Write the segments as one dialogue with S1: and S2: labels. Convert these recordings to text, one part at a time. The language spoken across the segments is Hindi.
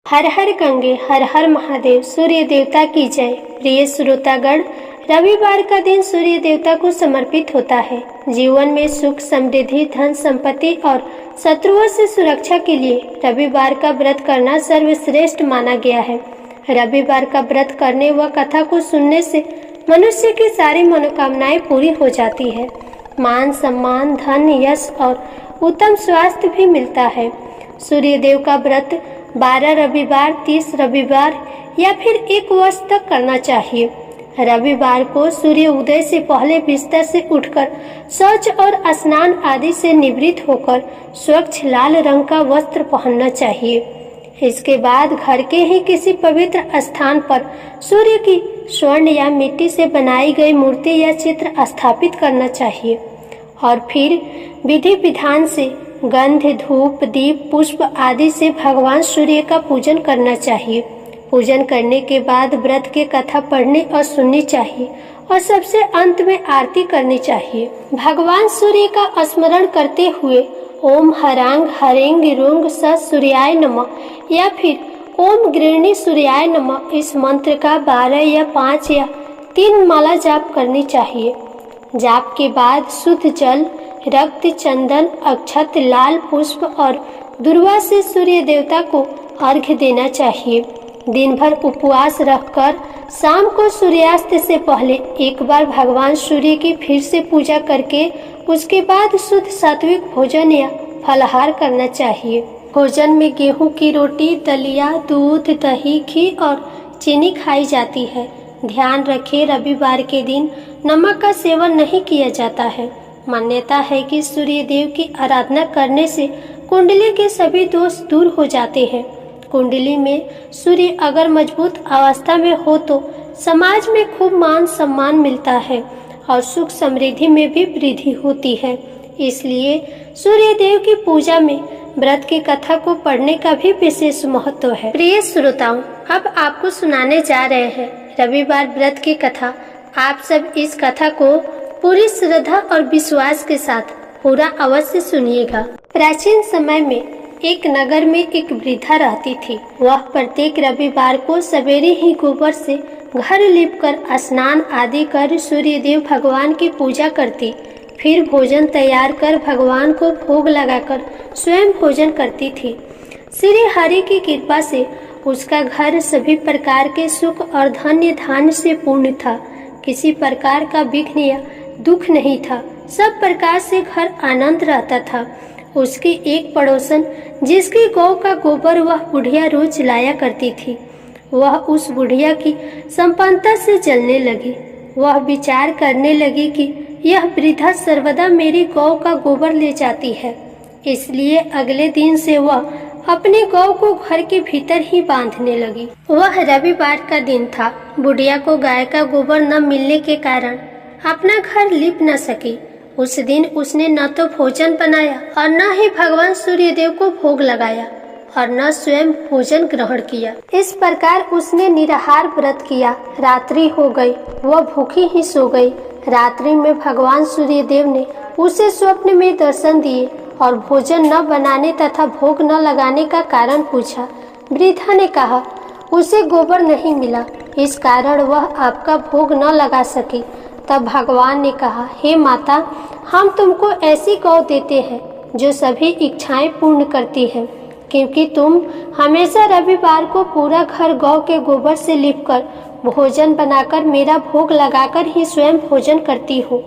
S1: हर हर गंगे हर हर महादेव, सूर्य देवता की जय। प्रिय श्रोतागण, रविवार का दिन सूर्य देवता को समर्पित होता है। जीवन में सुख समृद्धि धन संपत्ति और शत्रुओं से सुरक्षा के लिए रविवार का व्रत करना सर्वश्रेष्ठ माना गया है। रविवार का व्रत करने व कथा को सुनने से मनुष्य की सारी मनोकामनाएं पूरी हो जाती है। मान सम्मान धन यश और उत्तम स्वास्थ्य भी मिलता है। सूर्य देव का व्रत 12 रविवार 30 रविवार या फिर 1 वर्ष तक करना चाहिए। रविवार को सूर्य उदय से पहले बिस्तर से उठकर शौच और स्नान आदि से निवृत्त होकर स्वच्छ लाल रंग का वस्त्र पहनना चाहिए। इसके बाद घर के ही किसी पवित्र स्थान पर सूर्य की स्वर्ण या मिट्टी से बनाई गई मूर्ति या चित्र स्थापित करना चाहिए और फिर विधि विधान से गंध धूप दीप पुष्प आदि से भगवान सूर्य का पूजन करना चाहिए। पूजन करने के बाद व्रत की कथा पढ़नी और सुननी चाहिए और सबसे अंत में आरती करनी चाहिए। भगवान सूर्य का स्मरण करते हुए ओम हरांग हरेंग रोंग स सूर्याय नमः या फिर ओम गृहिणी सूर्याय नमः इस मंत्र का 12 या 5 या 3 माला जाप करनी चाहिए। जाप के बाद शुद्ध जल रक्त चंदन अक्षत लाल पुष्प और दुर्वा से सूर्य देवता को अर्घ्य देना चाहिए। दिन भर उपवास रखकर शाम को सूर्यास्त से पहले एक बार भगवान सूर्य की फिर से पूजा करके उसके बाद शुद्ध सात्विक भोजन या फलाहार करना चाहिए। भोजन में गेहूं की रोटी दलिया दूध दही घी और चीनी खाई जाती है। ध्यान रखें, रविवार के दिन नमक का सेवन नहीं किया जाता है। मान्यता है कि सूर्य देव की आराधना करने से कुंडली के सभी दोष दूर हो जाते हैं। कुंडली में सूर्य अगर मजबूत अवस्था में हो तो समाज में खूब मान सम्मान मिलता है और सुख समृद्धि में भी वृद्धि होती है। इसलिए सूर्य देव की पूजा में व्रत की कथा को पढ़ने का भी विशेष महत्व है। प्रिय श्रोताओं, अब आपको सुनाने जा रहे हैं रविवार व्रत की कथा। आप सब इस कथा को पूरी श्रद्धा और विश्वास के साथ पूरा अवश्य सुनिएगा। प्राचीन समय में एक नगर में एक वृद्धा रहती थी। वह प्रत्येक रविवार को सवेरे ही गोबर से घर लीपकर स्नान आदि कर सूर्य देव भगवान की पूजा करती। फिर भोजन तैयार कर भगवान को भोग लगाकर स्वयं भोजन करती थी। श्री हरि की कृपा से उसका घर सभी प्रकार के सुख और धन्य धान्य से पूर्ण था। किसी प्रकार का विघ्न या दुख नहीं था। सब प्रकार से घर आनंद रहता था। उसकी एक पड़ोसन जिसकी गौ का गोबर वह बुढ़िया रोज लाया करती थी, वह उस बुढ़िया की संपन्नता से जलने लगी। वह विचार करने लगी कि यह वृद्धा सर्वदा मेरी गौ का गोबर ले जाती है। इसलिए अगले दिन से वह अपनी गौ को घर के भीतर ही बांधने लगी। वह रविवार का दिन था। बुढ़िया को गाय का गोबर न मिलने के कारण अपना घर लीप न सकी। उस दिन उसने न तो भोजन बनाया और न ही भगवान सूर्य देव को भोग लगाया और न स्वयं भोजन ग्रहण किया। इस प्रकार उसने निराहार व्रत किया। रात्रि हो गई, वह भूखी ही सो गई। रात्रि में भगवान सूर्य देव ने उसे स्वप्न में दर्शन दिए और भोजन न बनाने तथा भोग न लगाने का कारण पूछा। वृद्धा ने कहा, उसे गोबर नहीं मिला, इस कारण वह आपका भोग न लगा सकी। तब भगवान ने कहा, हे माता, हम तुमको ऐसी गौ देते हैं जो सभी इच्छाएं पूर्ण करती है, क्योंकि तुम हमेशा रविवार को पूरा घर गौ के गोबर से लीपकर भोजन बनाकर मेरा भोग लगाकर ही स्वयं भोजन करती हो।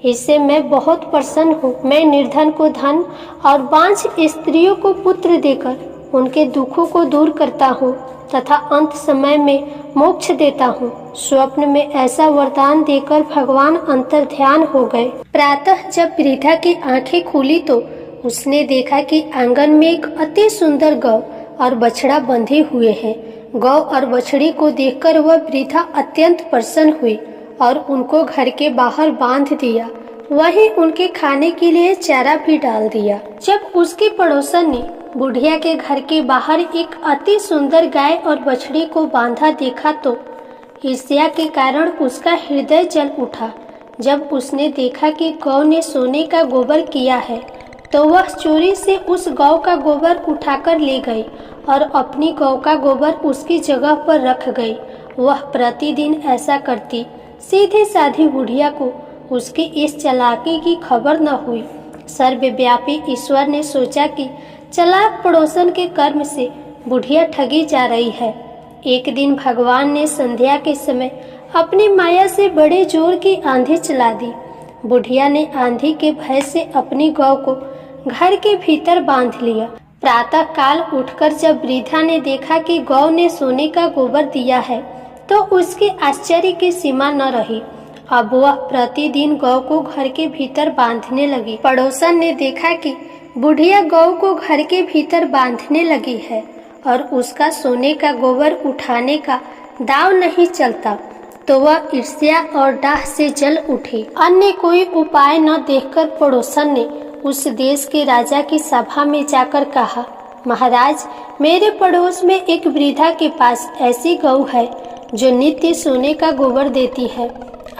S1: इससे मैं बहुत प्रसन्न हूँ। मैं निर्धन को धन और बांझ स्त्रियों को पुत्र देकर उनके दुखों को दूर करता हूँ तथा अंत समय में मोक्ष देता हूँ। स्वप्न में ऐसा वरदान देकर भगवान अंतर ध्यान हो गए। प्रातः जब वृद्धा की आंखें खुली तो उसने देखा कि आंगन में एक अति सुंदर गौ और बछड़ा बंधे हुए हैं। गौ और बछड़ी को देखकर वह वृद्धा अत्यंत प्रसन्न हुई और उनको घर के बाहर बांध दिया। वहीं उनके खाने के लिए चारा भी डाल दिया। जब उसके पड़ोसन ने बुढ़िया के घर के बाहर एक अति सुंदर गाय और बछड़ी को बांधा देखा तो ईर्ष्या के कारण उसका हृदय जल उठा। जब उसने देखा कि गौ ने सोने का गोबर किया है तो वह चोरी से उस गौ का गोबर उठाकर ले गई और अपनी गौ का गोबर उसकी जगह पर रख गई। वह प्रतिदिन ऐसा करती। सीधी साधी बुढ़िया को उसकी इस चालाकी की खबर न हुई। सर्वव्यापी ईश्वर ने सोचा कि चालाक पड़ोसन के कर्म से बुढ़िया ठगी जा रही है। एक दिन भगवान ने संध्या के समय अपनी माया से बड़े जोर की आंधी चला दी। बुढ़िया ने आंधी के भय से अपनी गौ को घर के भीतर बांध लिया। प्रातः काल उठकर जब वृद्धा ने देखा कि गौ ने सोने का गोबर दिया है तो उसके आश्चर्य की सीमा न रही। अब वह प्रतिदिन गौ को घर के भीतर बांधने लगी। पड़ोसन ने देखा कि बुढ़िया गौ को घर के भीतर बांधने लगी है और उसका सोने का गोबर उठाने का दाव नहीं चलता तो वह ईर्ष्या और डाह से जल उठी। अन्य कोई उपाय न देखकर पड़ोसन ने उस देश के राजा की सभा में जाकर कहा, महाराज, मेरे पड़ोस में एक वृद्धा के पास ऐसी गौ है जो नित्य सोने का गोबर देती है।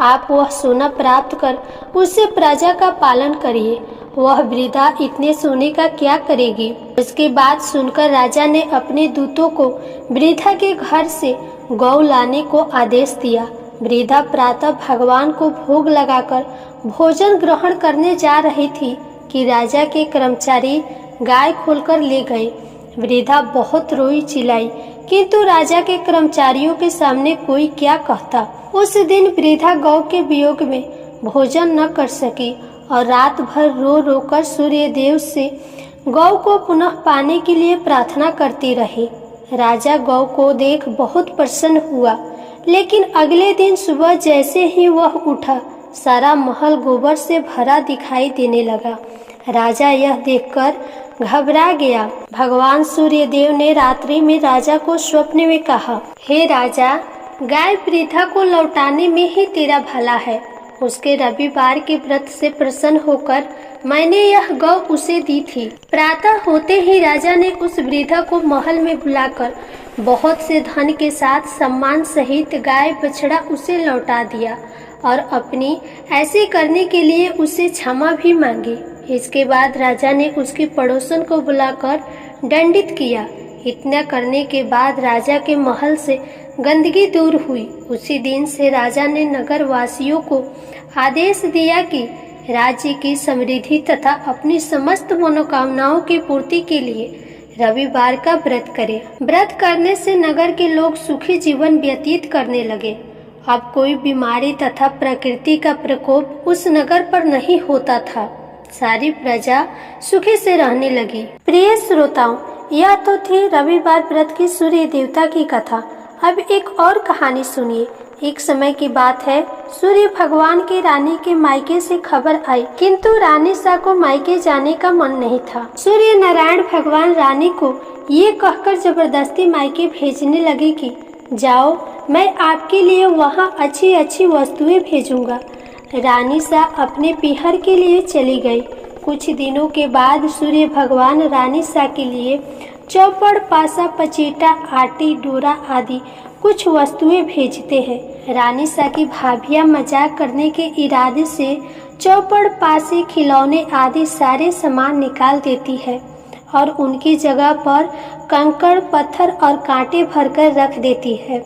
S1: आप वह सोना प्राप्त कर उससे प्रजा का पालन करिए। वह वृद्धा इतने सोने का क्या करेगी? उसकी बात सुनकर राजा ने अपने दूतों को वृद्धा के घर से गौ लाने को आदेश दिया। वृद्धा प्रातः भगवान को भोग लगाकर भोजन ग्रहण करने जा रही थी कि राजा के कर्मचारी गाय खोलकर ले गए। वृद्धा बहुत रोई चिल्लाई, किंतु राजा के कर्मचारियों के सामने कोई क्या कहता। उस दिन वृद्धा गौ के वियोग में भोजन न कर सकी और रात भर रो रो कर सूर्य देव से गौ को पुनः पाने के लिए प्रार्थना करती रही। राजा गौ को देख बहुत प्रसन्न हुआ, लेकिन अगले दिन सुबह जैसे ही वह उठा, सारा महल गोबर से भरा दिखाई देने लगा। राजा यह देखकर घबरा गया। भगवान सूर्य देव ने रात्रि में राजा को स्वप्न में कहा, हे राजा, गाय वृद्धा को लौटाने में ही तेरा भला है। उसके रविवार के व्रत से प्रसन्न होकर मैंने यह गौ उसे दी थी। प्रातः होते ही राजा ने उस वृद्धा को महल में बुलाकर बहुत से धन के साथ सम्मान सहित गाय बछड़ा उसे लौटा दिया और अपनी ऐसे करने के लिए उससे क्षमा भी मांगी। इसके बाद राजा ने उसके पड़ोसन को बुलाकर दंडित किया। इतना करने के बाद राजा के महल से गंदगी दूर हुई। उसी दिन से राजा ने नगर वासियों को आदेश दिया कि राज्य की समृद्धि तथा अपनी समस्त मनोकामनाओं की पूर्ति के लिए रविवार का व्रत करें। व्रत करने से नगर के लोग सुखी जीवन व्यतीत करने लगे। अब कोई बीमारी तथा प्रकृति का प्रकोप उस नगर पर नहीं होता था। सारी प्रजा सुखी से रहने लगी। प्रिय श्रोताओं, यह तो थी रविवार व्रत की सूर्य देवता की कथा। अब एक और कहानी सुनिए। एक समय की बात है, सूर्य भगवान की रानी के मायके से खबर आई, किंतु रानी सा को मायके जाने का मन नहीं था। सूर्य नारायण भगवान रानी को ये कहकर जबरदस्ती मायके भेजने लगे कि जाओ, मैं आपके लिए वहाँ अच्छी अच्छी वस्तुएं भेजूंगा। रानी सा अपने पीहर के लिए चली गई। कुछ दिनों के बाद सूर्य भगवान रानी सा के लिए चौपड़, पासा, पचीटा, आटी, डोरा आदि कुछ वस्तुएं भेजते हैं। रानी सा की भाभियां मजाक करने के इरादे से चौपड़, पासे, खिलौने आदि सारे सामान निकाल देती है और उनकी जगह पर कंकड़, पत्थर और कांटे भरकर रख देती है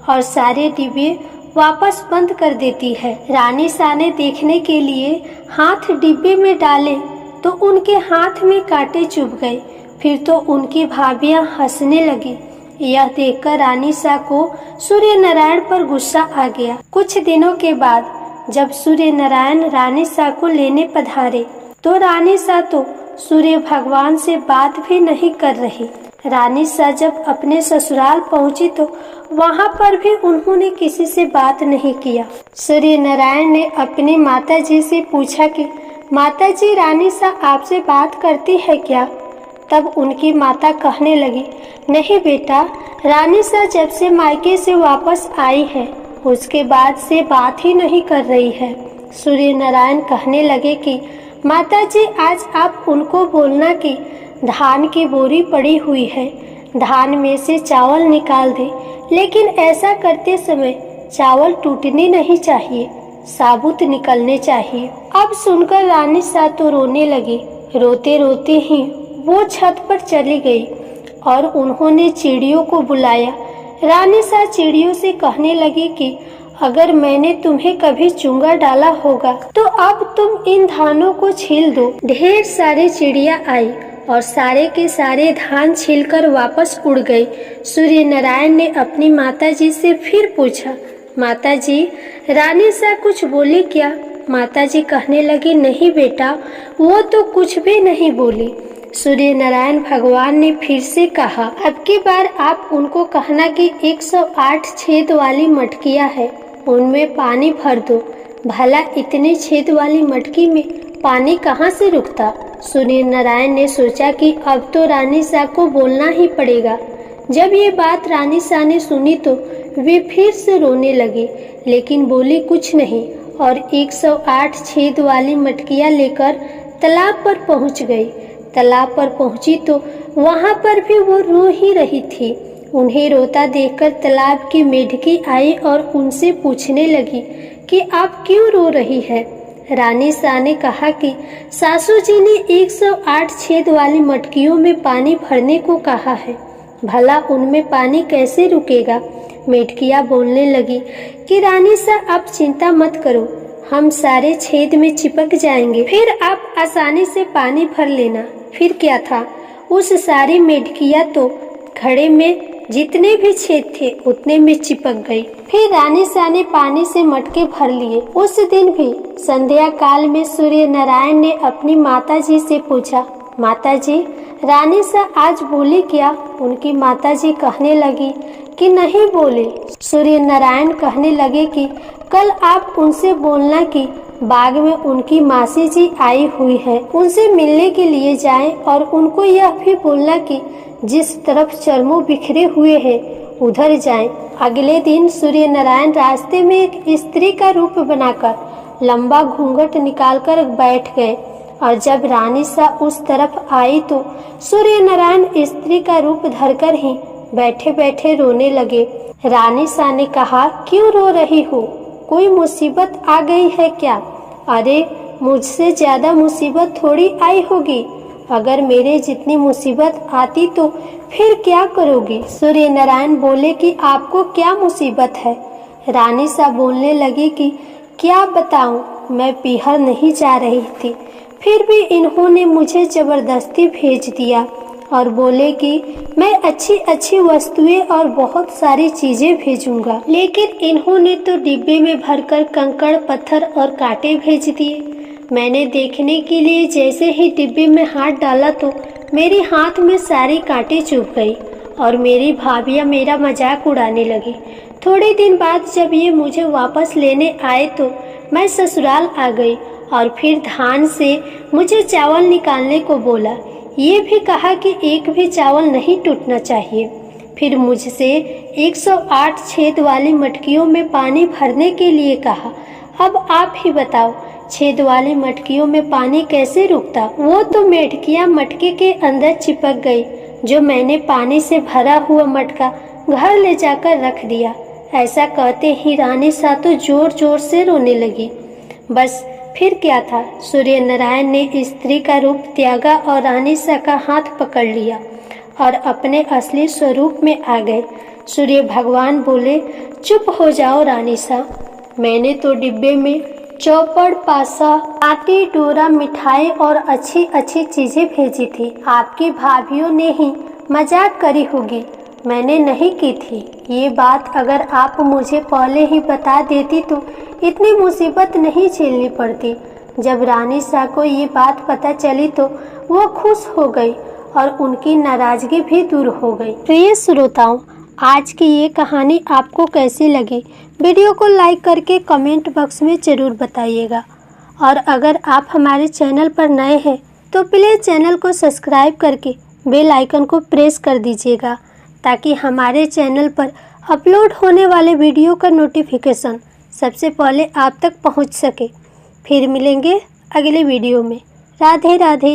S1: और सारे डिब्बे वापस बंद कर देती है। रानी सा ने देखने के लिए हाथ डिब्बे में डाले तो उनके हाथ में कांटे चुभ गए। फिर तो उनकी भाभियां हंसने लगी। यह देखकर रानी सा को सूर्य नारायण पर गुस्सा आ गया। कुछ दिनों के बाद जब सूर्य नारायण रानी सा को लेने पधारे तो रानी सा तो सूर्य भगवान से बात भी नहीं कर रही। रानी सा जब अपने ससुराल पहुंची तो वहां पर भी उन्होंने किसी से बात नहीं किया। सूर्य नारायण ने अपनी माता जी से पूछा कि माता जी, रानी सा आपसे बात करती है क्या? तब उनकी माता कहने लगी, नहीं बेटा, रानी सा जब से मायके से वापस आई है उसके बाद से बात ही नहीं कर रही है। सूर्य नारायण कहने लगे कि माता जी, आज आप उनको बोलना कि धान की बोरी पड़ी हुई है, धान में से चावल निकाल दे, लेकिन ऐसा करते समय चावल टूटने नहीं चाहिए, साबुत निकलने चाहिए। अब सुनकर रानी सा तो रोने लगी। रोते रोते ही वो छत पर चली गई और उन्होंने चिड़ियों को बुलाया। रानी सा चिड़ियों से कहने लगी कि अगर मैंने तुम्हें कभी चुंगा डाला होगा तो अब तुम इन धानों को छील दो। ढेर सारी चिड़िया आई और सारे के सारे धान छीलकर वापस उड़ गए। सूर्य नारायण ने अपनी माताजी से फिर पूछा, माताजी, रानी सा कुछ बोली क्या? माताजी कहने लगी, नहीं बेटा, वो तो कुछ भी नहीं बोली। सूर्य नारायण भगवान ने फिर से कहा, अब की बार आप उनको कहना कि 108 छेद वाली मटकियां है, उनमें पानी भर दो। भला इतने छेद वाली मटकी में पानी कहाँ से रुकता? सूर्य नारायण ने सोचा कि अब तो रानी सा को बोलना ही पड़ेगा। जब ये बात रानी सा ने सुनी तो वे फिर से रोने लगी, लेकिन बोली कुछ नहीं और 108 छेद वाली मटकियां लेकर तालाब पर पहुंच गई। तालाब पर पहुंची तो वहां पर भी वो रो ही रही थी। उन्हें रोता देखकर तालाब की मेढकी आई और उनसे पूछने लगी कि आप क्यों रो रही है? रानी सा ने कहा कि सासू जी ने 108 छेद वाली मटकियों में पानी भरने को कहा है, भला उनमें पानी कैसे रुकेगा? मेढकियां बोलने लगी कि रानी सा आप चिंता मत करो, हम सारे छेद में चिपक जाएंगे, फिर आप आसानी से पानी भर लेना। फिर क्या था, उस सारी मेढकियां तो घड़े में जितने भी छेद थे उतने में चिपक गई। फिर रानी सा ने पानी से मटके भर लिए। उस दिन भी संध्या काल में सूर्य नारायण ने अपनी माताजी से पूछा, माताजी, रानी सा आज बोली क्या? उनकी माताजी कहने लगी कि नहीं बोले। सूर्य नारायण कहने लगे कि कल आप उनसे बोलना कि बाग में उनकी मासी जी आई हुई है, उनसे मिलने के लिए जाएं और उनको यह भी बोलना कि जिस तरफ चरमों बिखरे हुए हैं उधर जाएं। अगले दिन सूर्य नारायण रास्ते में एक स्त्री का रूप बनाकर लंबा घूंघट निकालकर बैठ गए और जब रानी सा उस तरफ आई तो सूर्य नारायण स्त्री का रूप धरकर ही बैठे बैठे रोने लगे। रानी सा ने कहा, क्यों रो रही हो? कोई मुसीबत आ गई है क्या? अरे, मुझसे ज्यादा मुसीबत थोड़ी आई होगी। अगर मेरे जितनी मुसीबत आती तो फिर क्या करोगी? सूर्य नारायण बोले कि आपको क्या मुसीबत है? रानी सा बोलने लगी कि क्या बताऊं, मैं पीहर नहीं जा रही थी, फिर भी इन्होंने मुझे जबरदस्ती भेज दिया और बोले कि मैं अच्छी अच्छी वस्तुएं और बहुत सारी चीजें भेजूंगा, लेकिन इन्होंने तो डिब्बे में भरकर कंकड़, पत्थर और कांटे भेज दिए। मैंने देखने के लिए जैसे ही डिब्बे में हाथ डाला तो मेरे हाथ में सारे कांटे चुभ गई और मेरी भाभियां मेरा मजाक उड़ाने लगी। थोड़े दिन बाद जब ये मुझे वापस लेने आए तो मैं ससुराल आ गई और फिर धान से मुझे चावल निकालने को बोला। ये भी कहा कि एक भी चावल नहीं टूटना चाहिए। फिर मुझसे 108 छेद वाली मटकियों में पानी भरने के लिए कहा। अब आप ही बताओ, छेद वाली मटकियों में पानी कैसे रुकता? वो तो मेढकियां मटके के अंदर चिपक गई, जो मैंने पानी से भरा हुआ मटका घर ले जाकर रख दिया। ऐसा कहते ही रानी सा तो जोर जोर से रोने लगी। बस फिर क्या था, सूर्य नारायण ने स्त्री का रूप त्यागा और रानी सा का हाथ पकड़ लिया और अपने असली स्वरूप में आ गए। सूर्य भगवान बोले, चुप हो जाओ रानी सा, मैंने तो डिब्बे में चौपड़, पासा, कांटे, डोरा, मिठाई और अच्छी अच्छी चीजें भेजी थी। आपकी भाभियों ने ही मजाक करी होगी, मैंने नहीं की थी। ये बात अगर आप मुझे पहले ही बता देती तो इतनी मुसीबत नहीं झेलनी पड़ती। जब रानी सा को ये बात पता चली तो वो खुश हो गई और उनकी नाराजगी भी दूर हो गई। प्रिय श्रोताओं, आज की ये कहानी आपको कैसी लगी? वीडियो को लाइक करके कमेंट बॉक्स में ज़रूर बताइएगा। और अगर आप हमारे चैनल पर नए हैं तो प्लीज़ चैनल को सब्सक्राइब करके बेल आइकन को प्रेस कर दीजिएगा, ताकि हमारे चैनल पर अपलोड होने वाले वीडियो का नोटिफिकेशन सबसे पहले आप तक पहुंच सके। फिर मिलेंगे अगले वीडियो में। राधे राधे।